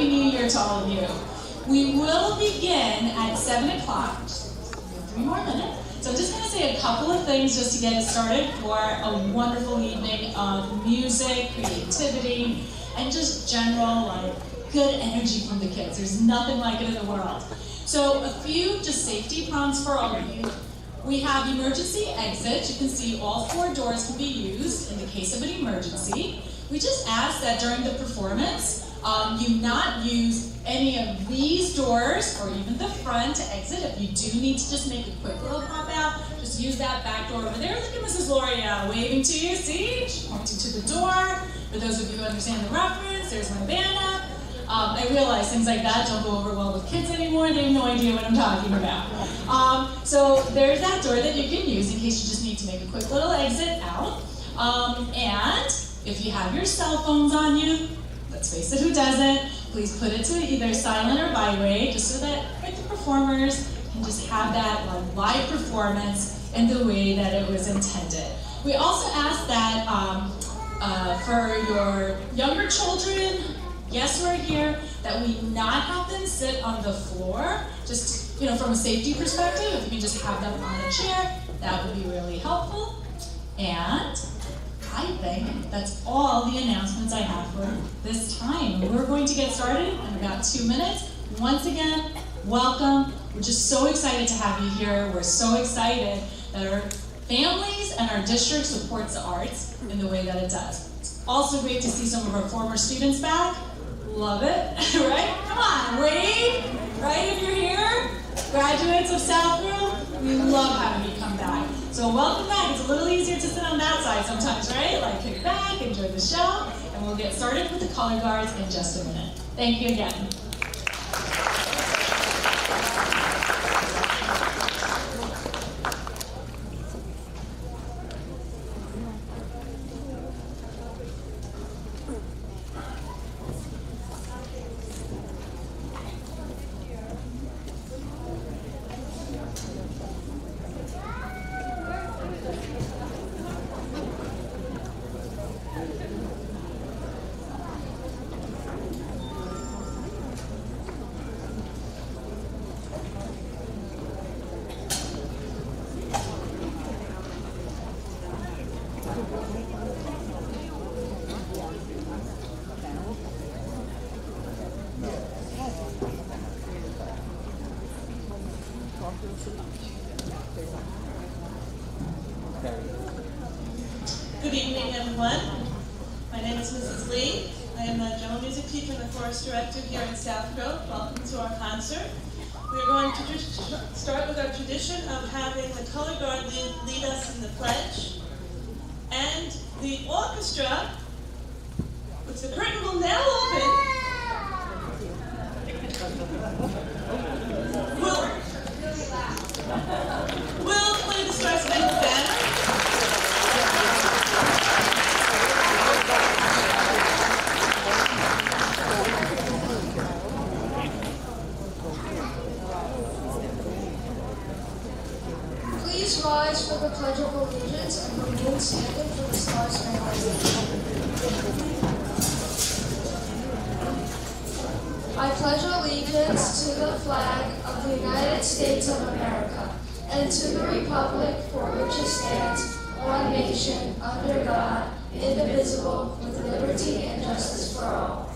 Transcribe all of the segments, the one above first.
Happy New Year to all of you. We will begin at 7 o'clock. Just 3 more minutes. So I'm just going to say a couple of things just to get us started for a wonderful evening of music, creativity, and just general good energy from the kids. There's nothing like it in the world. So a few just safety prompts for all of you. We have emergency exits. You can see all 4 doors can be used in the case of an emergency. We just ask that during the performance, you not use any of these doors or even the front to exit. If you do need to just make a quick little pop out, just use that back door over there. Look at Mrs. Loria waving to you. See? She's pointing to the door. For those of you who understand the reference, there's my band up. I realize things like that don't go over well with kids anymore. They have no idea what I'm talking about. So there's that door that you can use in case you just need to make a quick little exit out. And if you have your cell phones on you, let's face it, who doesn't? Please put it to either silent or vibrate, just so that the performers can just have that live performance in the way that it was intended. We also ask that for your younger children, yes, we're here, that we not have them sit on the floor. Just, from a safety perspective, if you can just have them on a chair, that would be really helpful. And I think that's all the announcements I have for this time. We're going to get started in about 2 minutes. Once again, welcome. We're just so excited to have you here. We're so excited that our families and our district supports the arts in the way that it does. It's also great to see some of our former students back. Love it, right? Come on, wave, right, if you're here. Graduates of Southfield, we love having you come back. So welcome back. It's a little easier to sit on that side sometimes, right? Kick back, enjoy the show, and we'll get started with the color guards in just a minute. Thank you again. Good evening, everyone. My name is Mrs. Lee. I am a general music teacher and the chorus director here in South Grove. Welcome to our concert. We are going to start with our tradition of having the color guard lead us in the pledge. And the orchestra, which the curtain will now open, will play the Star Spangled Banner. Please rise for the Pledge of Allegiance and remain standing for the Star Spangled Banner. I pledge allegiance to the flag of the United States of America and to the republic for which it stands, one nation, under God, indivisible, with liberty and justice for all.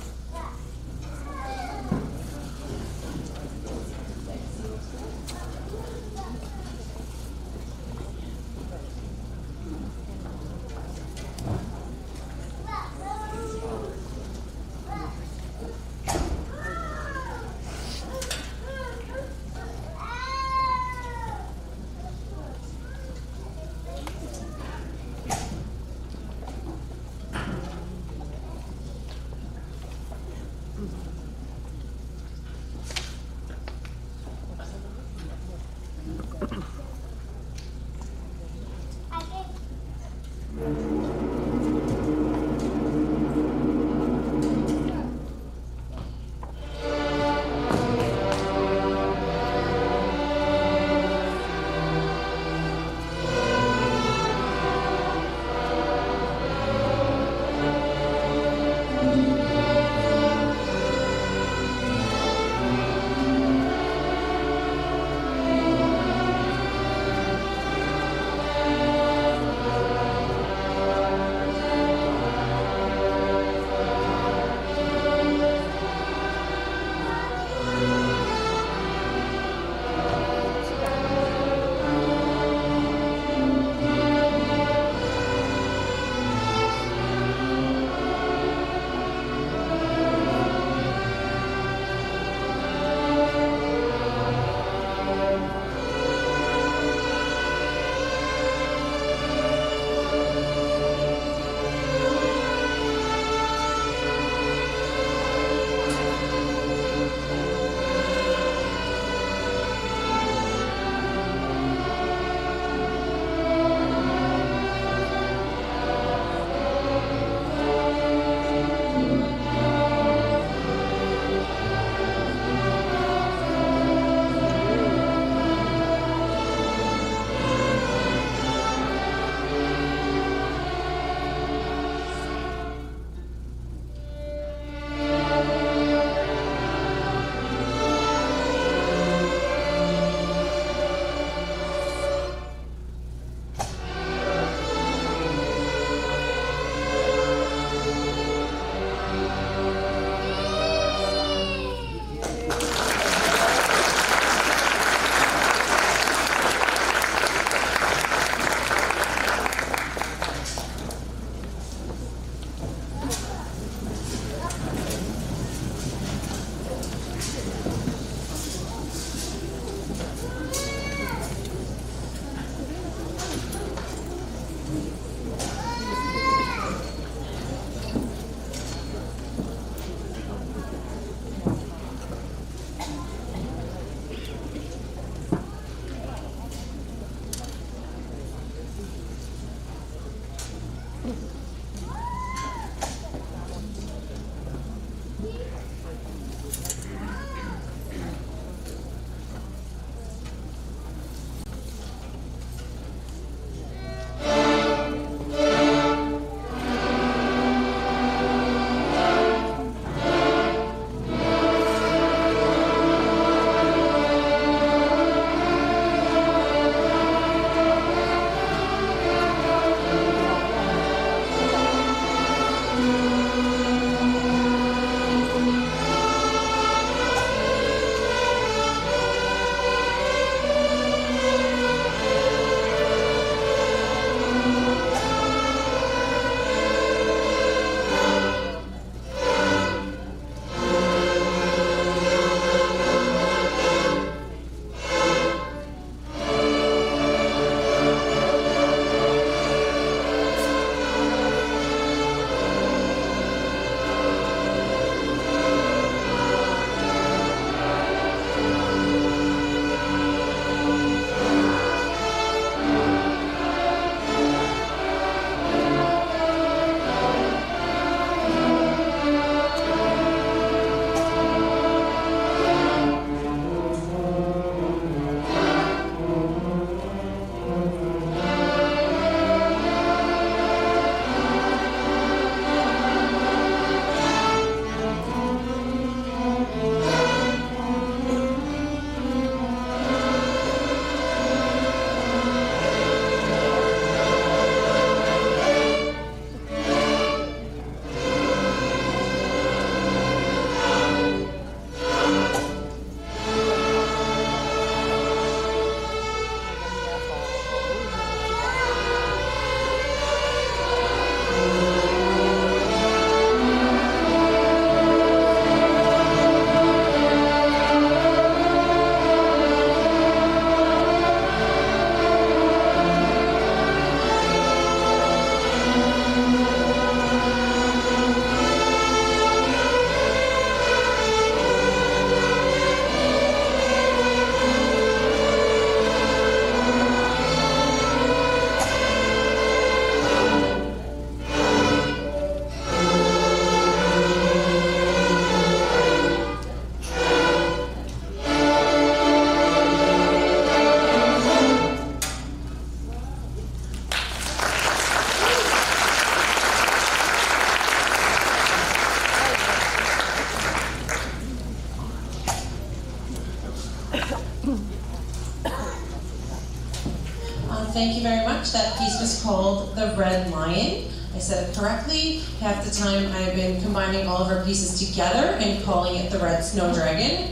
Thank you very much. That piece was called The Red Lion. I said it correctly. Half the time I've been combining all of our pieces together and calling it the Red Snow Dragon.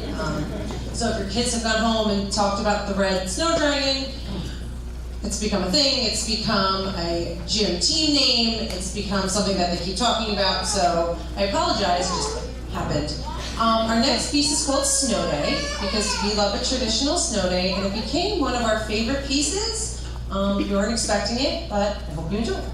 So if your kids have gone home and talked about the Red Snow Dragon, it's become a thing, it's become a gym team name, it's become something that they keep talking about, so I apologize, it just happened. Our next piece is called Snow Day, because we love a traditional snow day, and it became one of our favorite pieces. We weren't expecting it, but I hope you enjoy it.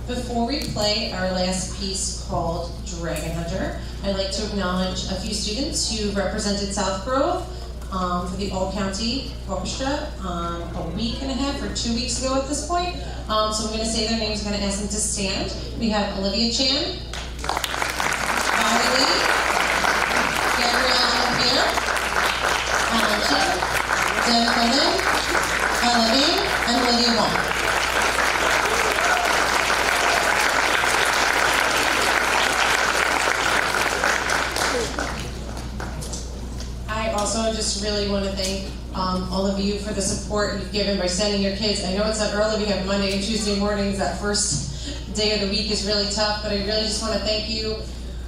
Before we play our last piece called Dragon Hunter, I'd like to acknowledge a few students who represented South Grove for the All-County Orchestra a week and a half or 2 weeks ago at this point. So I'm going to say their names, I'm going to ask them to stand. We have Olivia Chan, Molly Lee, Gabrielle Jean-Pierre, Alan Chan, Danica Lynn, Ella Lee, and Lydia Wong. I also just really want to thank all of you for the support you've given by sending your kids. I know it's not early, we have Monday and Tuesday mornings, that first day of the week is really tough, but I really just want to thank you.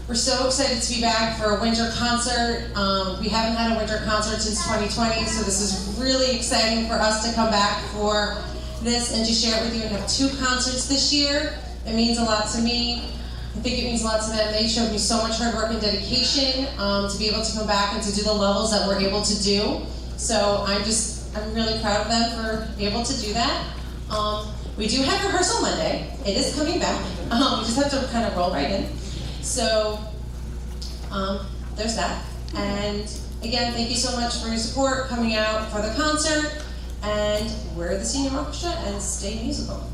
We're so excited to be back for a winter concert. We haven't had a winter concert since 2020, so this is really exciting for us to come back for this and to share it with you and have 2 concerts this year. It means a lot to me. I think it means a lot to them. They showed me so much hard work and dedication to be able to come back and to do the levels that we're able to do. So I'm really proud of them for being able to do that. We do have rehearsal Monday. It is coming back. We just have to kind of roll right in. So there's that. And again, thank you so much for your support coming out for the concert. And we're the senior orchestra, and stay musical.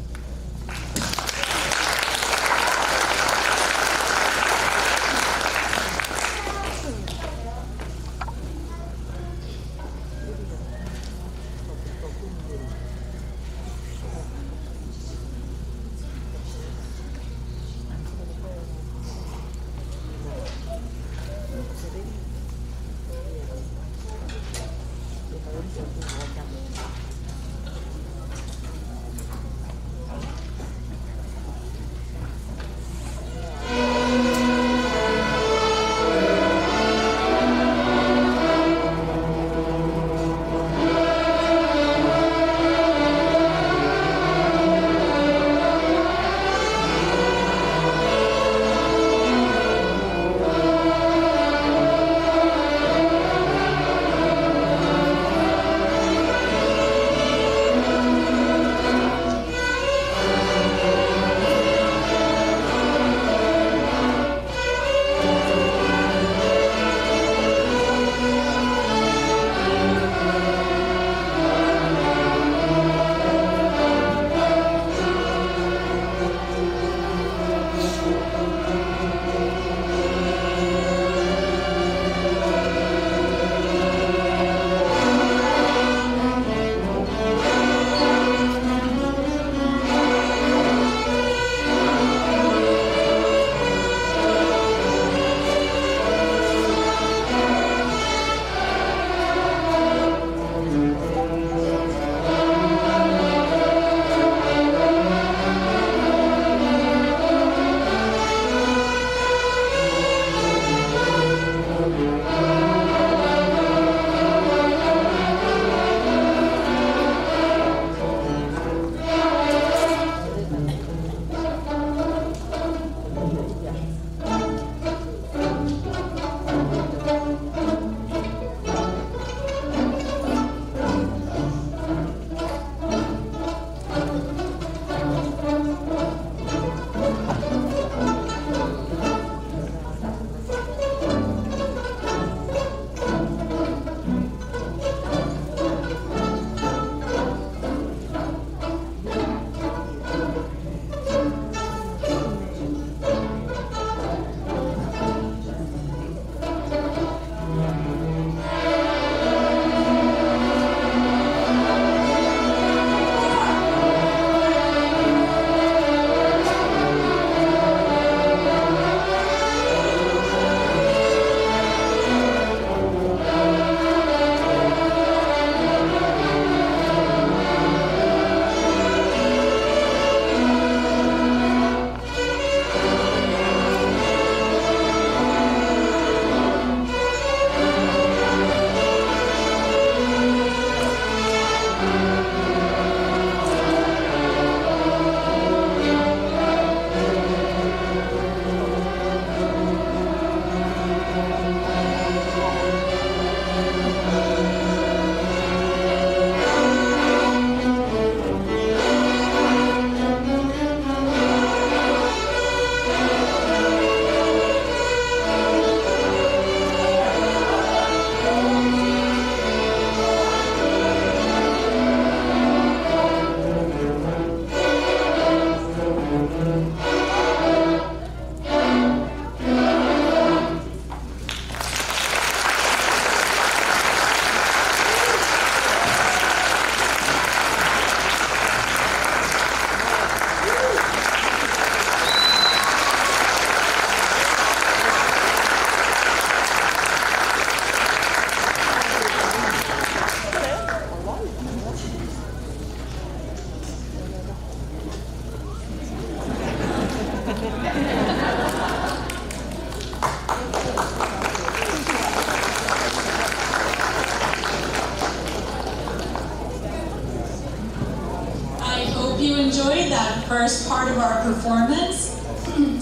you enjoyed that first part of our performance.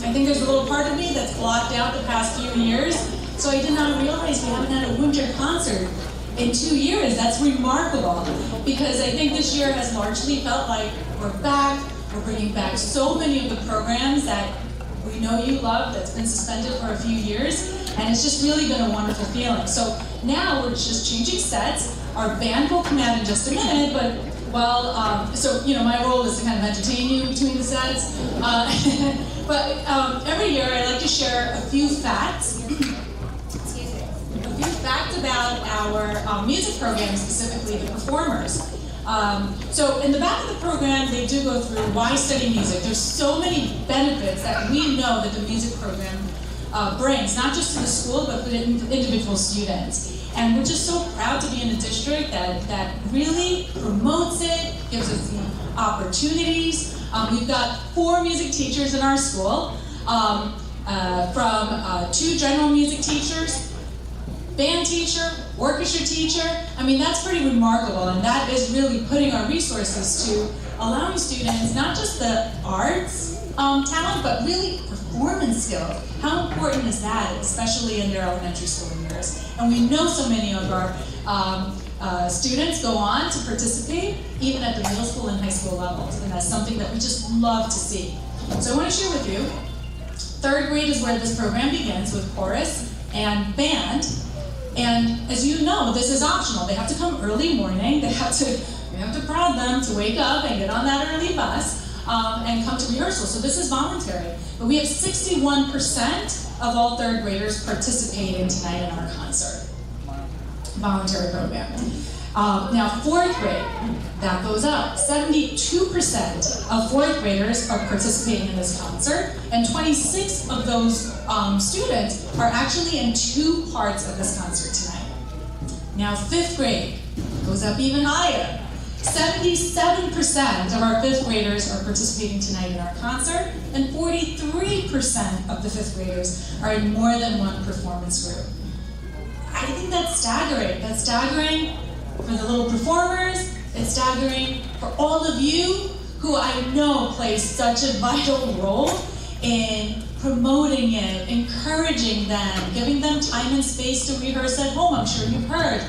I think there's a little part of me that's blocked out the past few years, so I did not realize we haven't had a winter concert in 2 years. That's remarkable, because I think this year has largely felt like we're back. We're bringing back so many of the programs that we know you love, that's been suspended for a few years, and it's just really been a wonderful feeling. So now we're just changing sets. Our band will come out in just a minute, but my role is to kind of entertain you between the sets. But every year I like to share a few facts. A few facts about our music program, specifically the performers. So in the back of the program, they do go through why study music. There's so many benefits that we know that the music program brings, not just to the school, but to the individual students. And we're just so proud to be in a district that really promotes it, gives us the opportunities. We've got 4 music teachers in our school, from 2 general music teachers, band teacher, orchestra teacher. I mean, that's pretty remarkable, and that is really putting our resources to allowing students not just the arts talent, but really performance skills. How important is that, especially in their elementary school years? And we know so many of our students go on to participate even at the middle school and high school levels, and that's something that we just love to see. So I want to share with you, 3rd grade is where this program begins with chorus and band. And as you know, this is optional. They have to come early morning. We have to prod them to wake up and get on that early bus and come to rehearsal. So this is voluntary. But we have 61% of all 3rd graders participating tonight in our concert. Voluntary program. Now 4th grade, that goes up. 72% of 4th graders are participating in this concert, and 26 of those students are actually in 2 parts of this concert tonight. Now 5th grade goes up even higher. 77% of our 5th graders are participating tonight in our concert, and 43% of the 5th graders are in more than one performance group. I think that's staggering. That's staggering for the little performers. It's staggering for all of you who I know play such a vital role in promoting it, encouraging them, giving them time and space to rehearse at home. I'm sure you've heard.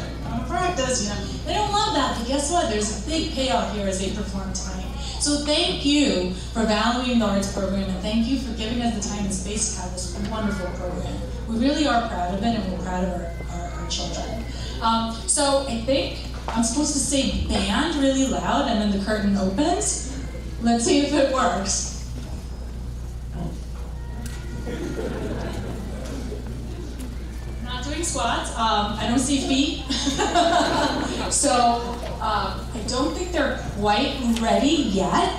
Practice, They don't love that, but guess what? There's a big payoff here as they perform tonight. So thank you for valuing the arts program, and thank you for giving us the time and space to have this wonderful program. We really are proud of it, and we're proud of our children. So I think I'm supposed to say band really loud, and then the curtain opens. Let's see if it works. Not doing squats. I don't see feet. So I don't think they're quite ready yet.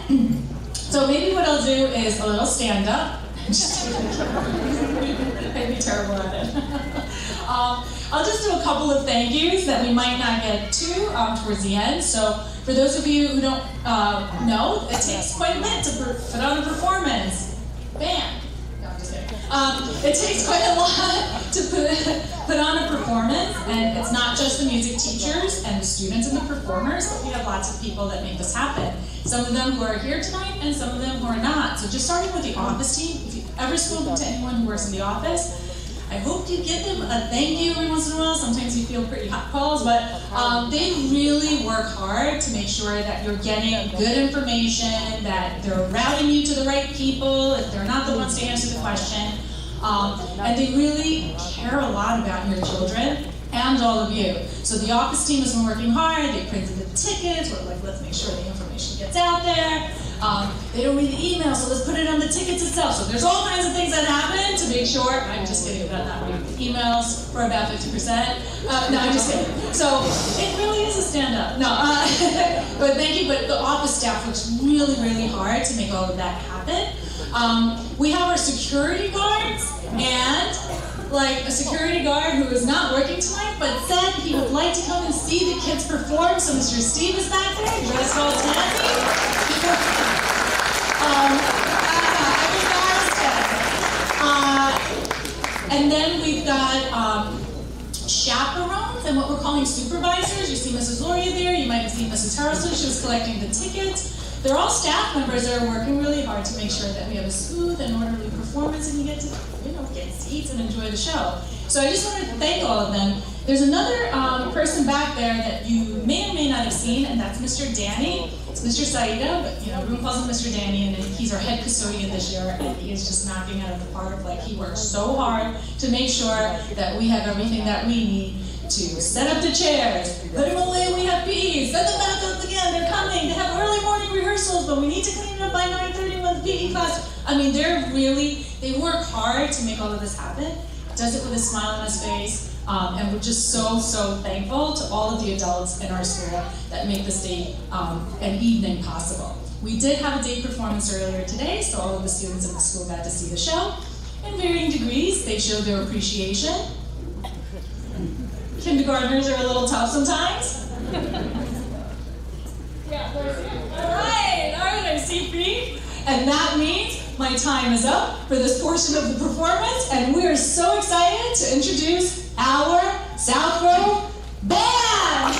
So maybe what I'll do is a little stand up. I'd be terrible at it. I'll just do a couple of thank yous that we might not get to towards the end. So for those of you who don't know, it takes quite a bit to put on a performance. Band. No, I'm just kidding. It takes quite a lot to put on a performance, and it's not just the music teachers and the students and the performers, but we have lots of people that make this happen. Some of them who are here tonight, and some of them who are not. So just starting with the office team, if you've ever spoken to anyone who works in the office, I hope you give them a thank you every once in a while. Sometimes you feel pretty hot calls, but they really work hard to make sure that you're getting good information, that they're routing you to the right people if they're not the ones to answer the question. And they really care a lot about your children and all of you. So the office team has been working hard. They printed the tickets. We're like, let's make sure the information gets out there. They don't read the email, so let's put it on the tickets itself. So there's all kinds of things that happen to make sure. I'm just kidding about not reading the emails for about 50%. No, I'm just kidding. So it really is a stand-up. No, but thank you. But the office staff works really, really hard to make all of that happen. We have our security guards, and like a security guard who is not working tonight, but said he would like to come and see the kids perform. So Mr. Steve is back there, dressed all tacky. And then we've got chaperones and what we're calling supervisors. You see Mrs. Loria there. You might have seen Mrs. Harrison. She was collecting the tickets. they're all staff members that are working really hard to make sure that we have a smooth and orderly performance and you get to, get seats and enjoy the show. So I just wanted to thank all of them. There's another person back there that you may or may not have seen, and that's Mr. Danny. It's Mr. Saida, but everyone calls him Mr. Danny, and he's our head custodian this year, and he is just knocking out of the park. Like, he works so hard to make sure that we have everything that we need to set up the chairs, put them away, we have PE, set them back up again, they're coming, they have early morning rehearsals, but we need to clean it up by 9:30 with the PE class. I mean, they work hard to make all of this happen, does it with a smile on his face, and we're just so, so thankful to all of the adults in our school that make this day and evening possible. We did have a day performance earlier today, so all of the students in the school got to see the show. In varying degrees, they showed their appreciation. Kindergartners are a little tough sometimes. Yeah, all right, I see feet. And that means my time is up for this portion of the performance, and we are so excited to introduce our South Grove Band!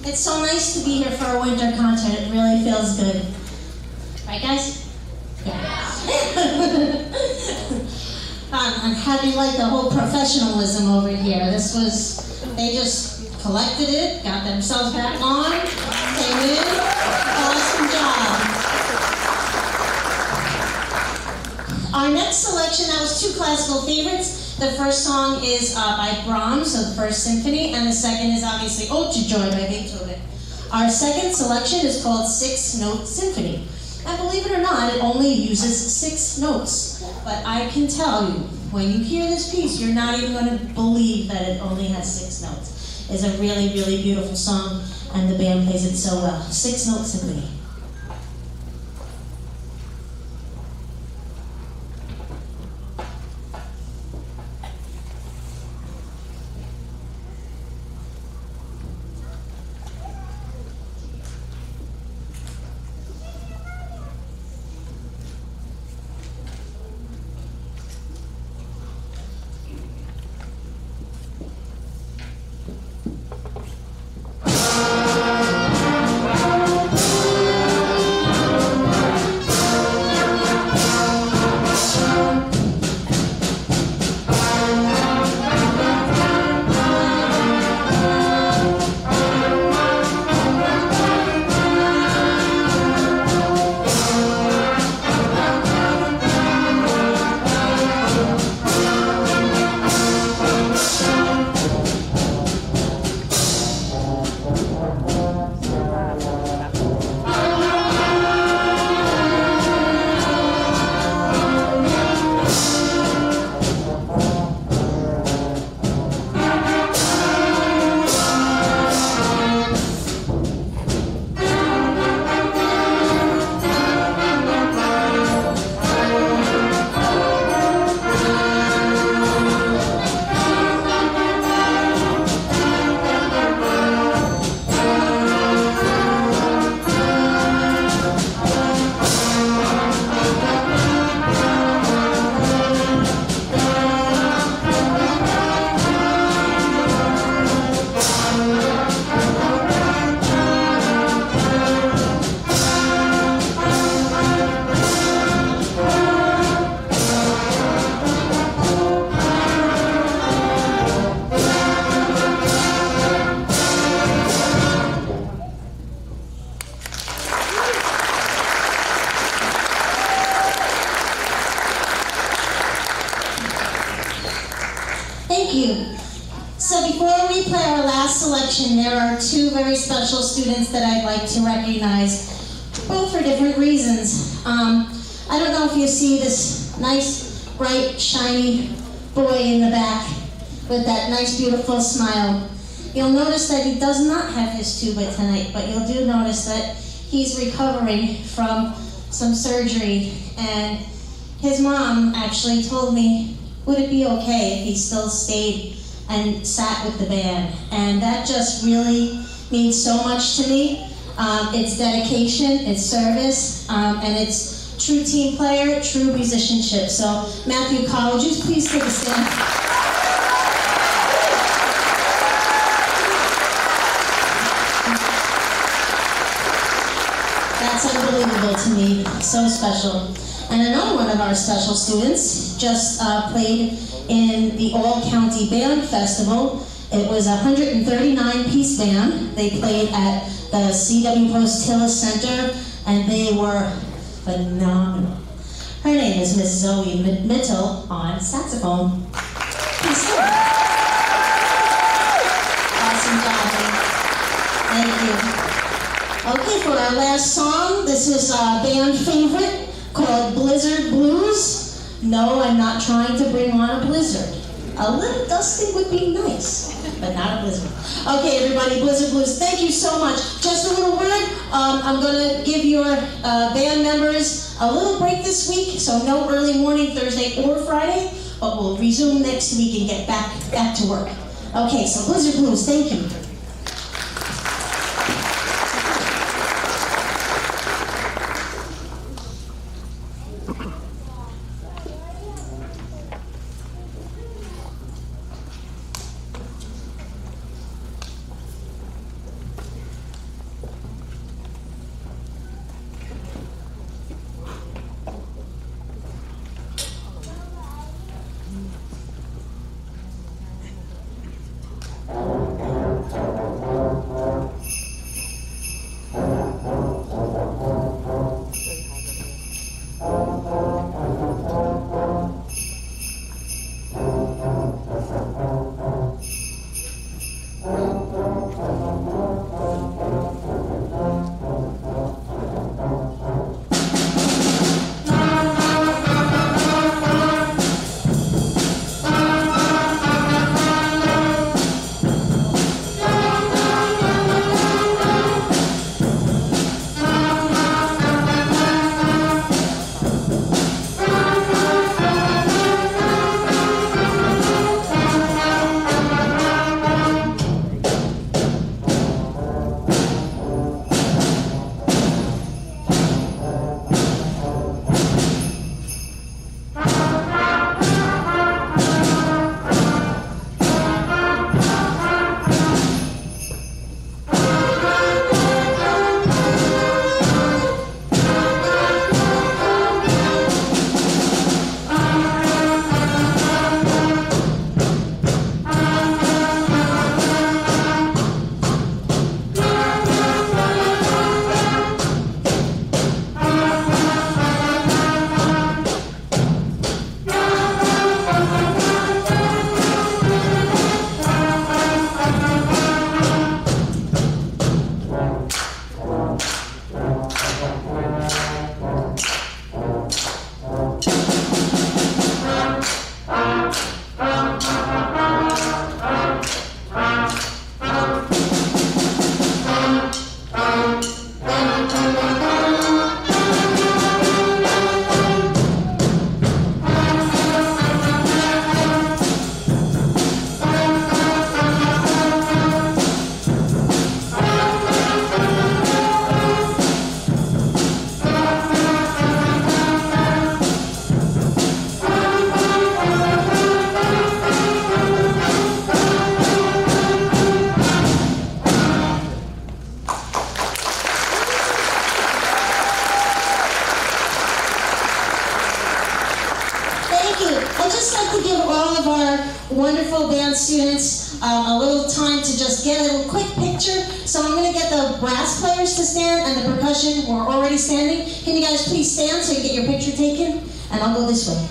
It's so nice to be here for a winter concert. It really feels good. Right, guys? Yeah. And how do you like the whole professionalism over here? They just collected it, got themselves back on, came in. Awesome job. Our next selection, that was two classical favorites. The first song is by Brahms, so the First Symphony, and the second is obviously Ode to Joy by Beethoven. Our second selection is called Six Note Symphony. And believe it or not, it only uses 6 notes. But I can tell you, when you hear this piece, you're not even going to believe that it only has 6 notes. It's a really, really beautiful song, and the band plays it so well. 6 Note Symphony. Thank you. So before we play our last selection, there are two very special students that I'd like to recognize, both for different reasons. I don't know if you see this nice, bright, shiny boy in the back with that nice, beautiful smile. You'll notice that he does not have his tuba tonight, but you'll do notice that he's recovering from some surgery, and his mom actually told me, would it be okay if he still stayed and sat with the band? And that just really means so much to me. It's dedication, it's service, and it's true team player, true musicianship. So Matthew Cottle, would you please take a stand? That's unbelievable to me, so special. And another one of our special students just played in the All-County Band Festival. It was a 139-piece band. They played at the C.W. Post Tillis Center, and they were phenomenal. Her name is Miss Zoe Mittel on saxophone. Please sing. Awesome job, babe. Thank you. Okay, for our last song, this is a band favorite called Blizzard Blues. No, I'm not trying to bring on a blizzard. A little dusting would be nice, but not a blizzard. Okay, everybody, Blizzard Blues, thank you so much. Just a little word, I'm gonna give your band members a little break this week, so no early morning Thursday or Friday, but we'll resume next week and get back to work. Okay, so Blizzard Blues, thank you. wonderful band students a little time to just get a little quick picture. So I'm going to get the brass players to stand and the percussion who are already standing. Can you guys please stand so you get your picture taken? And I'll go this way.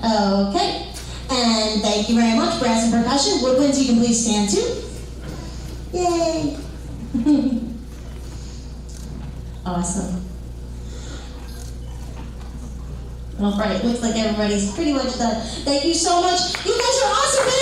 Okay. And thank you very much, brass and percussion. Woodwinds, you can please stand too. Yay. Awesome. All right, looks like everybody's pretty much done. Thank you so much. You guys are awesome, man.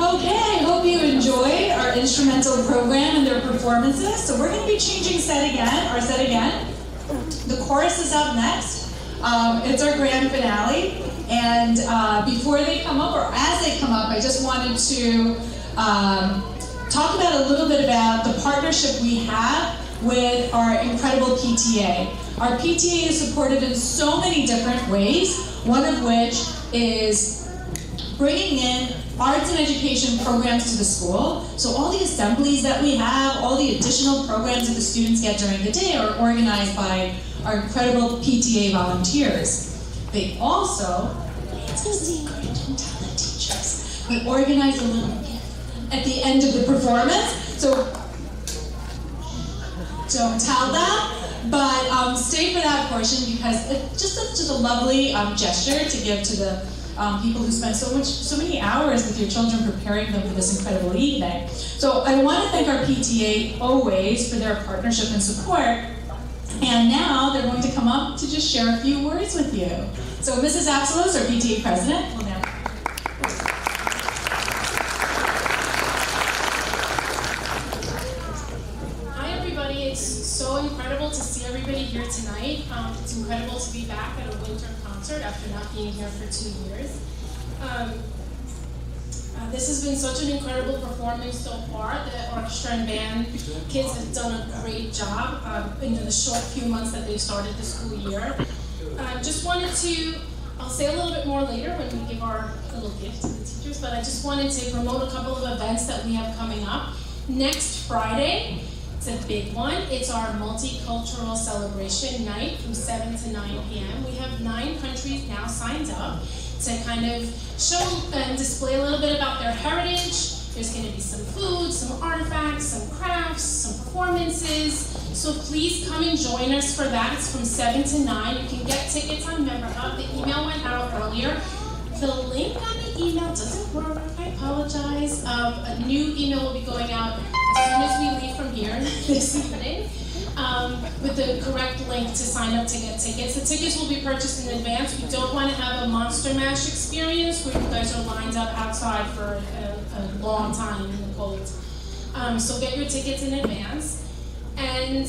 Okay, I hope you enjoyed our instrumental program and their performances. So we're going to be changing set again. The chorus is up next. It's our grand finale. And before they come up, or as they come up, I just wanted to talk about a little bit about the partnership we have with our incredible PTA. Our PTA is supported in so many different ways, one of which is bringing in arts and education programs to the school. So all the assemblies that we have, all the additional programs that the students get during the day are organized by our incredible PTA volunteers. They also, it's a secret, don't tell the teachers, we organize a little gift at the end of the performance. So don't tell them, but stay for that portion because it's just a lovely gesture to give to the people who spend so many hours with your children preparing them for this incredible evening. So I want to thank our PTA always for their partnership and support. And now they're going to come up to just share a few words with you. So Mrs. Axelos, our PTA president, will now. Hi everybody, it's so incredible to see everybody here tonight. It's incredible to be back at a winter concert after not being here for 2 years. This has been such an incredible performance so far. The orchestra and band kids have done a great job in the short few months that they've started the school year. Just wanted to, I'll say a little bit more later when we give our little gift to the teachers, but I just wanted to promote a couple of events that we have coming up. Next Friday, it's a big one. It's our multicultural celebration night from 7 to 9 p.m. We have 9 countries now signed up to kind of show and display a little bit about their heritage. There's going to be some food, some artifacts, some crafts, some performances. So please come and join us for that. It's from 7 to 9. You can get tickets on Member Hub. The email went out earlier. The link on the email doesn't work. I apologize. A new email will be going out as soon as we leave from here this evening. With the correct link to sign up to get tickets. The tickets will be purchased in advance. We don't want to have a Monster Mash experience where you guys are lined up outside for a long time in the cold. So get your tickets in advance. And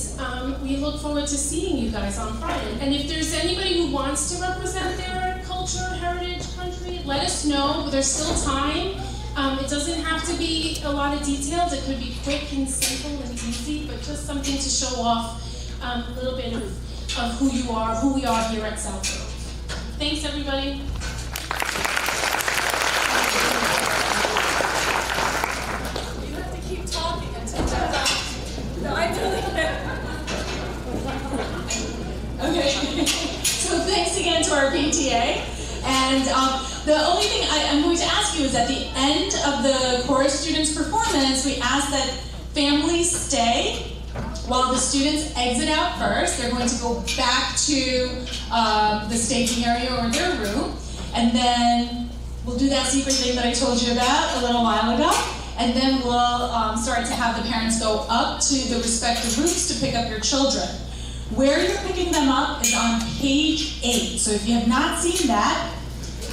we look forward to seeing you guys on Friday. And if there's anybody who wants to represent their culture, heritage, country, let us know. There's still time. It doesn't have to be a lot of details. It could be quick and simple and easy, but just something to show off a little bit of who you are, who we are here at South Grove. Thanks, everybody. You have to keep talking until they're done. No, I really can't. Okay, so thanks again to our PTA. And the only thing I'm going to ask you is at the end of the chorus students' performance, we ask that families stay while the students exit out first. They're going to go back to the staging area or their room. And then we'll do that secret thing that I told you about a little while ago. And then we'll start to have the parents go up to the respective rooms to pick up your children. Where you're picking them up is on page 8. So if you have not seen that,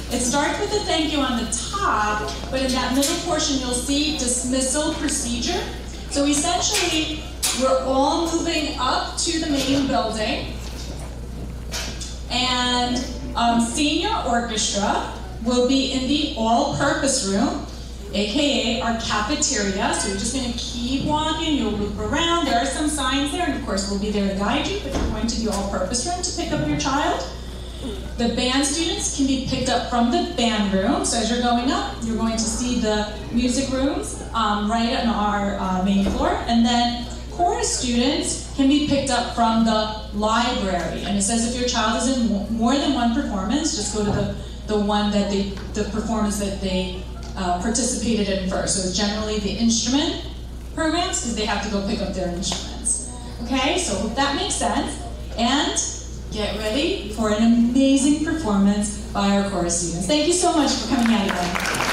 it starts with a thank you on the top, but in that middle portion you'll see dismissal procedure. So essentially, we're all moving up to the main building, and senior orchestra will be in the all-purpose room, aka our cafeteria. So you're just going to keep walking, you'll loop around, there are some signs there, and of course we'll be there to guide you, but you're going to the all-purpose room to pick up your child. The band students can be picked up from the band room, so as you're going up, you're going to see the music rooms right on our main floor, and then Chorus students can be picked up from the library, and it says if your child is in more than one performance, just go to the one that the performance that they participated in first. So it's generally the instrument programs, because they have to go pick up their instruments. Okay, so hope that makes sense. And get ready for an amazing performance by our chorus students. Thank you so much for coming out again.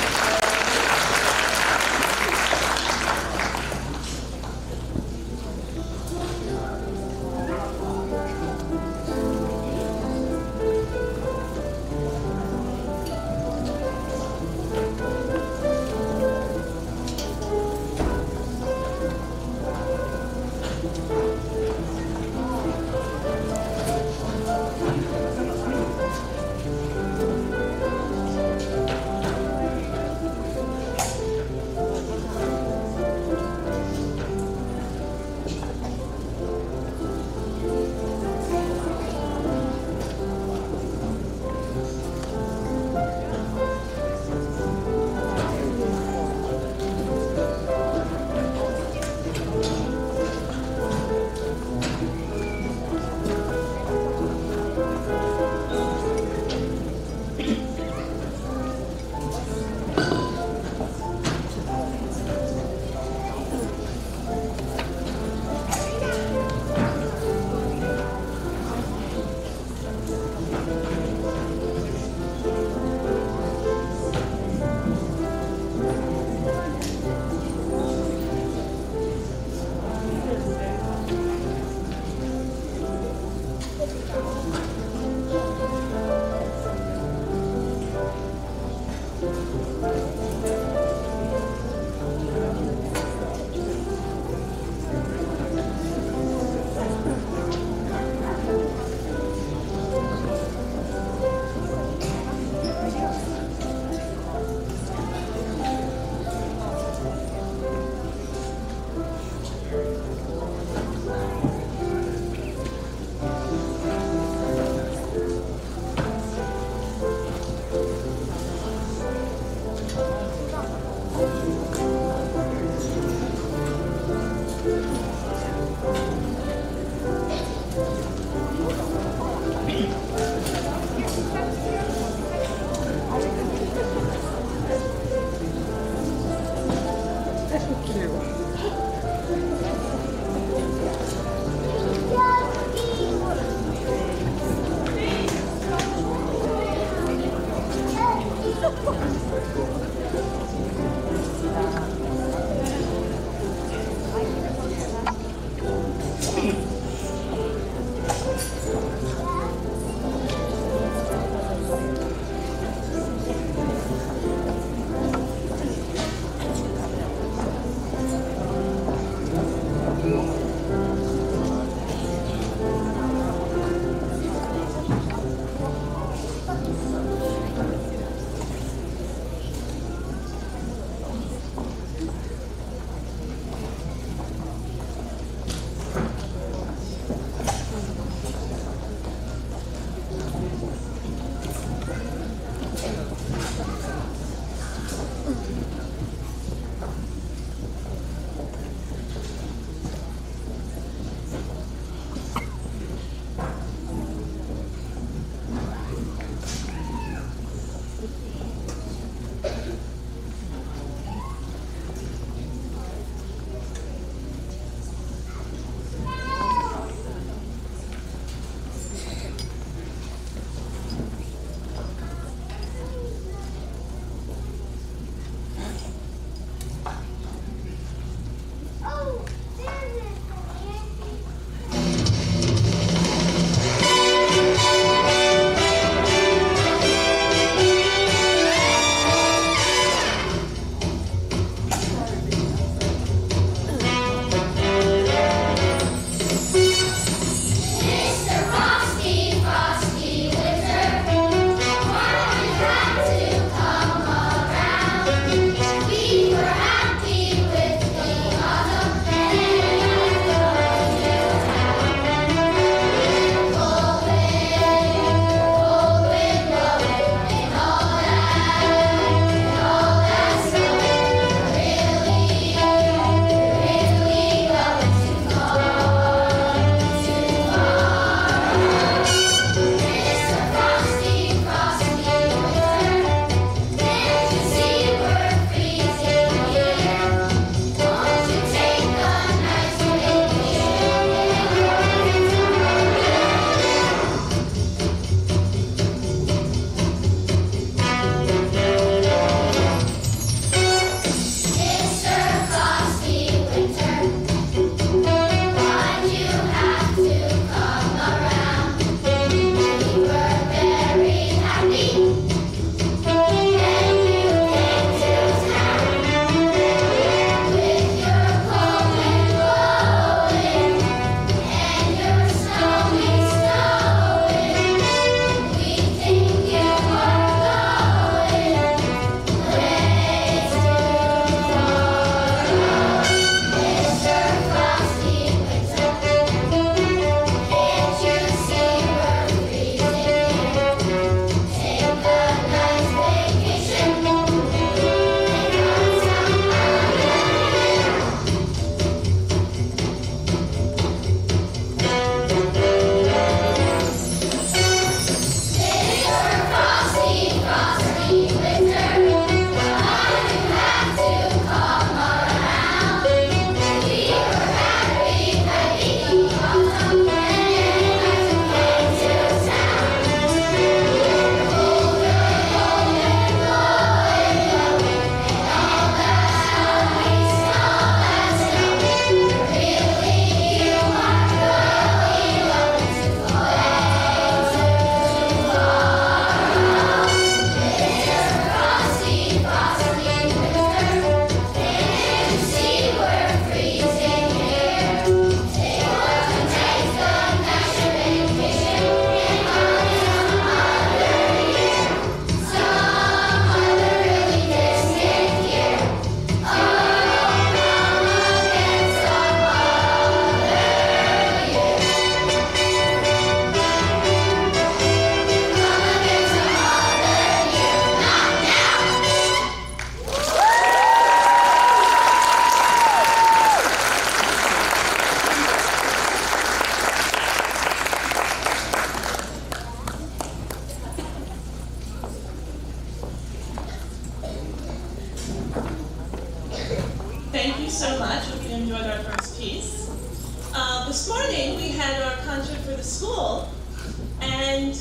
Thank you so much. Hope you enjoyed our first piece. This morning we had our concert for the school, and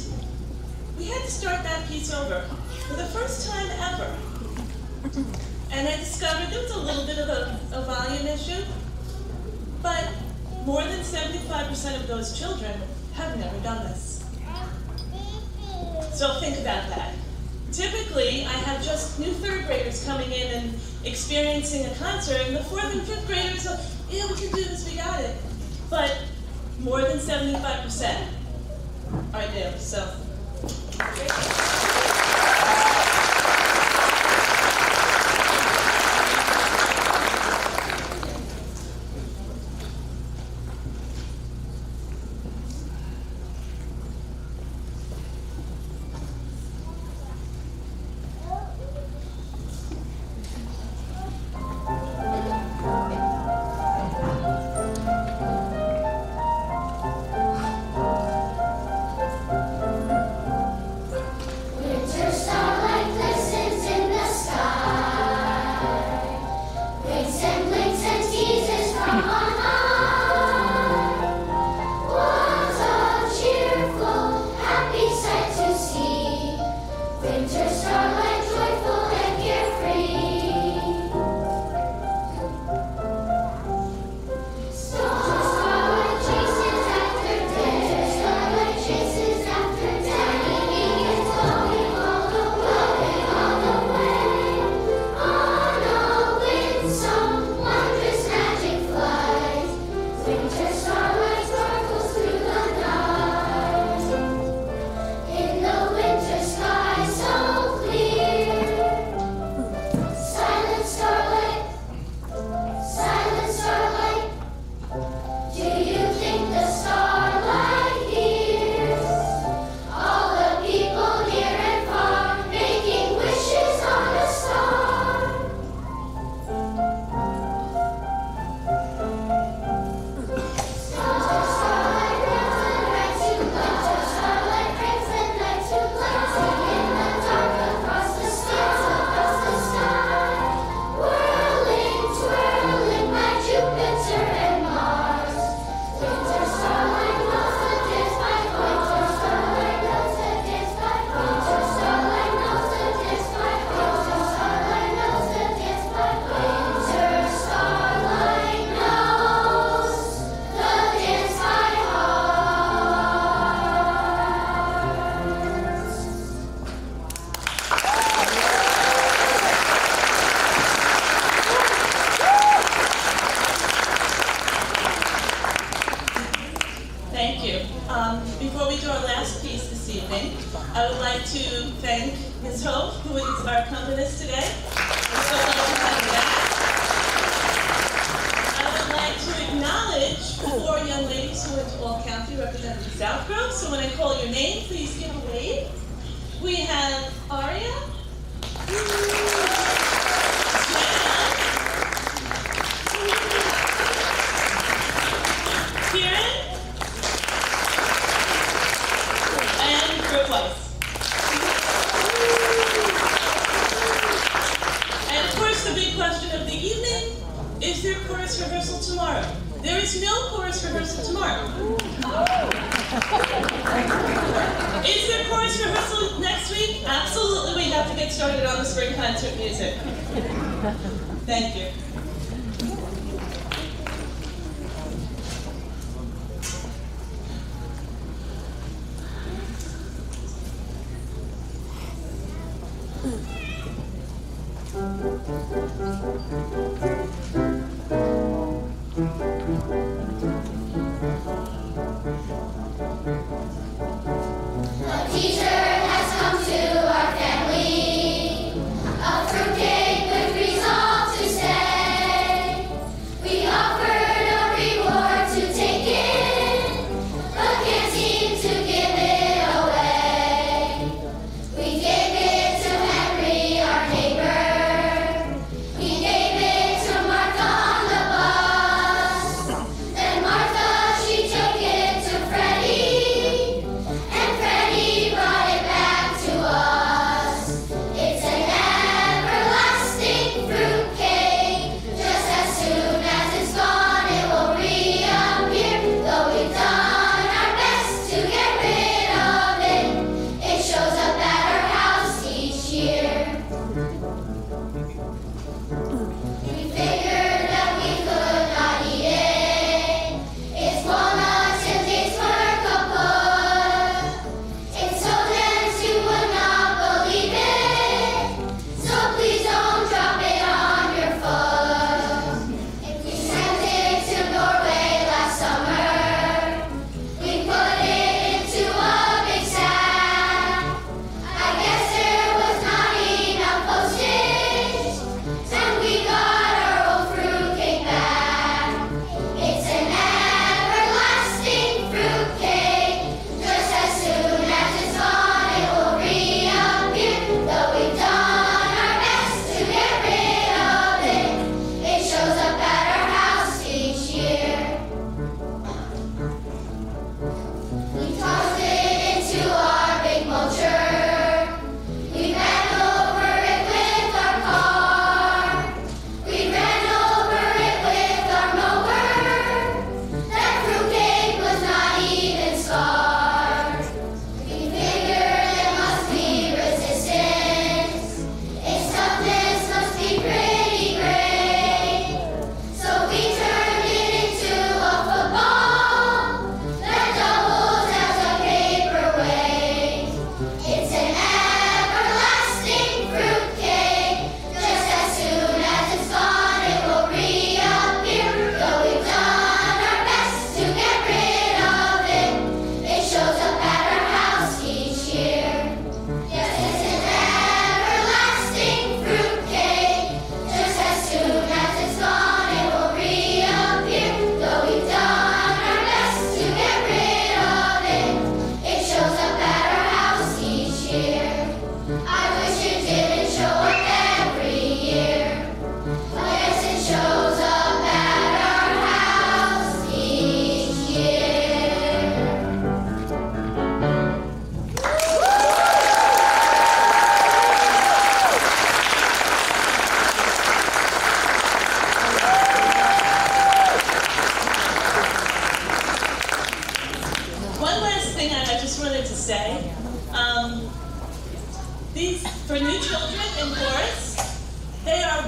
we had to start that piece over for the first time ever. And I discovered there was a little bit of a volume issue, but more than 75% of those children have never done this. So think about that. Typically, I have just new third graders coming in and experiencing a concert, and the fourth and fifth graders are, yeah, we can do this, we got it. But more than 75% are new, so. Before we do our last piece this evening, I would like to thank Ms. Hope, who is our accompanist today. We're so glad to have you back. I would like to acknowledge the 4 young ladies who went to All County representing South Grove. So when I call your name, please give a wave. We have Aria, Kieran, and Brooke Weiss. And of course, the big question of the evening, is there chorus rehearsal tomorrow? There is no chorus rehearsal tomorrow. Is there chorus rehearsal next week? Absolutely, we have to get started on the spring concert music. Thank you. A teacher has come to our family, a fruitcake with resolve to stay.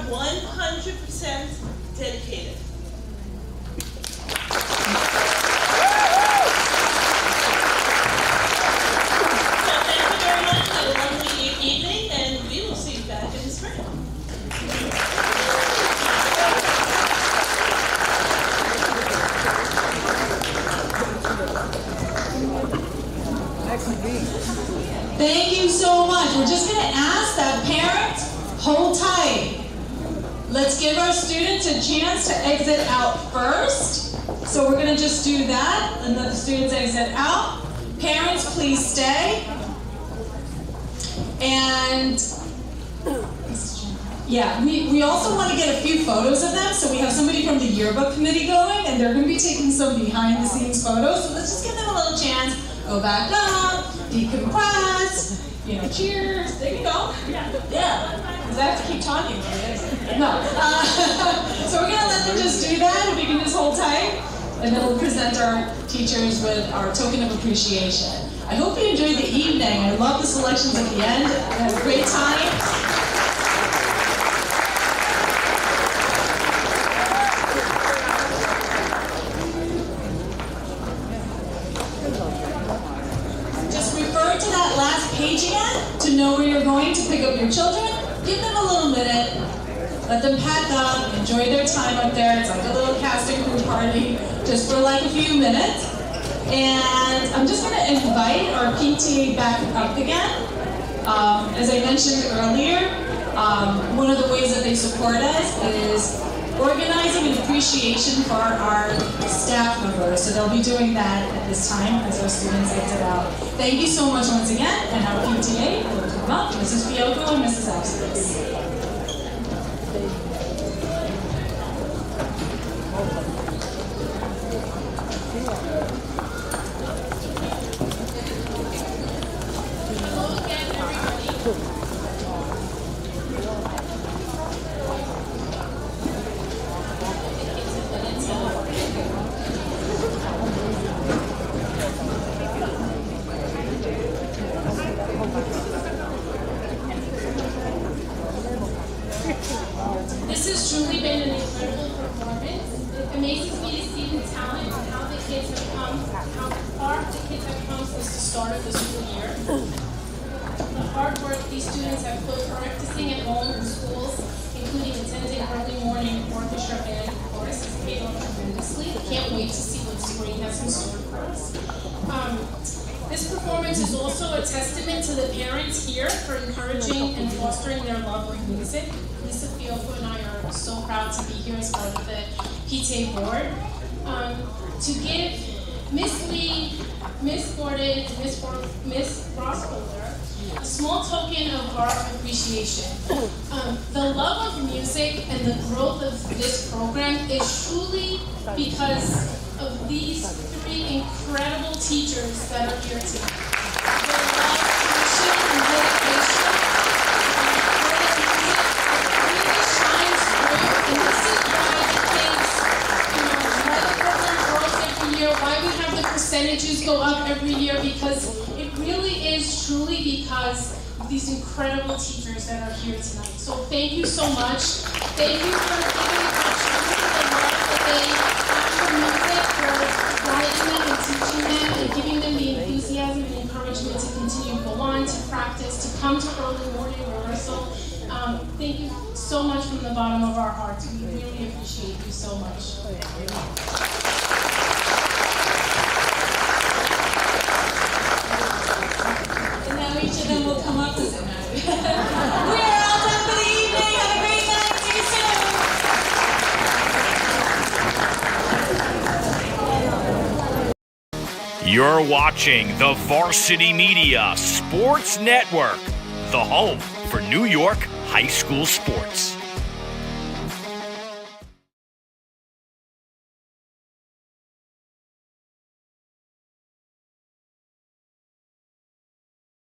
100% dedicated. Evening, and we will see you back in the spring. Thank you so much. We're just going to ask that parents hold tight. Let's give our students a chance to exit out first. So we're going to just do that and let the students exit out. Parents, please stay. And yeah, we also want to get a few photos of them. So we have somebody from the yearbook committee going, and they're going to be taking some behind the scenes photos. So let's just give them a little chance. Go back up, decompress, cheers. There you go. Yeah. Because I have to keep talking. No. So we're going to let them just do that. If you can just hold tight. And then we'll present our teachers with our token of appreciation. I hope you enjoyed the evening. I love the selections at the end. We had a great time. Just refer to that last page again to know where you're going to pick up your children. Give them a little minute. Let them pack up, enjoy their time up there. It's like a little cast and crew party, just for like a few minutes. And I'm just going to invite our PTA back up again. As I mentioned earlier, one of the ways that they support us is organizing an appreciation for our staff members. So they'll be doing that at this time as our students exit out. Thank you so much once again, and our PTA will come up, Mrs. Fiocco and Mrs. Absence. This has truly been an incredible performance. It amazes me to see the talent and how the kids have come, how far the kids have come since the start of the school year. The hard work these students have put practicing at home in schools, including attending early morning orchestra band course, has paid off tremendously. Can't wait to see what spring has in store for us. This performance is also a testament to the parents here for encouraging and fostering their love of music. Lisa Fiocco and I are so proud to be here as part of the PTA board. To give Miss Lee, Miss Gordon, and Miss Rossholder a small token of our appreciation. The love of music and the growth of this program is truly because of these three incredible teachers that are here tonight. Their love, passion, and dedication really shines through, and this is why the kids, why the program grows every year, why we have the percentages go up every year, because it really is truly because of these incredible teachers that are here tonight. So thank you so much. Thank you for giving the children the love that they have for music, for guiding them and teaching them and giving them the enthusiasm and encouragement to continue to go on, to practice, to come to early morning rehearsal. Thank you so much from the bottom of our hearts. We really appreciate you so much. And now each of them will come up to sit now. We are all done for the evening. Have a great night. See you soon. You're watching the Varsity Media Sports Network, the home for New York high school sports.